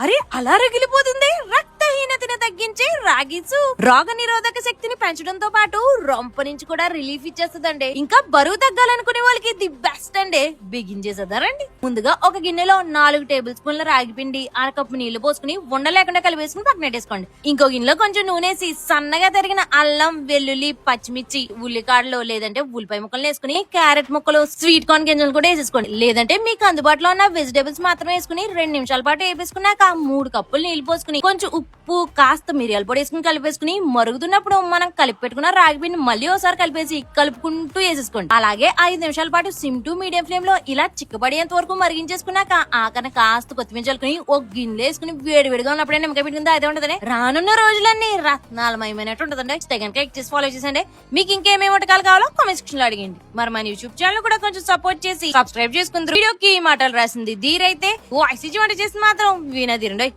అరే అలా రగిలిపోతుంది. రక్తహీనతను తగ్గించే రాగిసు రోగ నిరోధక శక్తిని పెంచడంతో పాటు రొంప నుంచి కూడా రిలీఫ్ ఇచ్చేస్తుందండి. ఇంకా బరువు తగ్గాలనుకునే వాళ్ళకి ది బెస్ట్ అండి. బిగించేసేదారండి. ముందుగా ఒక గిన్నెలో 4 టేబుల్ స్పూన్ల రాగి పిండి, అరకప్పు నీళ్లు పోసుకుని ఉండ లేకుండా కలిపేసుకుని పక్కన పెట్టేసుకోండి. ఇంకో గిన్నెలో కొంచెం నూనెసి సన్నగా తరిగిన అల్లం, వెల్లుల్లి, పచ్చిమిర్చి, ఉల్లికాడలు లేదంటే ఉల్లిపాయ ముక్కలు వేసుకుని క్యారెట్ ముక్కలు, స్వీట్ కార్న్ గింజలు కూడా వేసేసుకోండి. లేదంటే మీకు అందుబాటులో ఉన్న వెజిటేబుల్స్ మాత్రమే వేసుకుని 2 నిమిషాల పాటు వేపేసుకున్నాక 3 కప్పులు నీళ్లు పోసుకుని కొంచెం ఉప్పు, కాస్త మిరియాల పొడి వేసుకుని కలిపేసుకుని మరుగుతున్నప్పుడు మనం కలిపి పెట్టుకున్న రాగి పిండి మళ్ళీ ఒకసారి కలిపేసి కలుపుకుంటూ వేసేసుకోండి. అలాగే 5 నిమిషాల పాటు సిమ్ టు మీడియం ఫ్లేమ్ లో ఇలా చిక్కబడేంత వరకు మరిగించేసుకున్నాక ఆకన కాస్త కొత్తిమీర చల్లుకుని ఒక గిన్నె వేసుకుని వేడివేడిగా ఉన్నప్పుడే నిమ్మకాయ పెట్టుకుంటే అదే ఉంటదండి. రానున్న రోజులన్నీ రత్నాలమయమైనట్టు ఉంటదండి. క్లిక్ చేసి ఫాలో చేసండి. మీకు ఇంకేమేమి వంటకాలు కావాలో కామెంట్ సెక్షన్ లో అడిగండి. మరి మన యూట్యూబ్ ఛానల్ కూడా కొంచెం సపోర్ట్ చేసి సబ్స్క్రైబ్ చేసుకుంటారు. వీడియోకి మాటలు రాసింది ధీరైతే ఓ ఐసీజీ వంట చేసి మాత్రం వినదీరండి.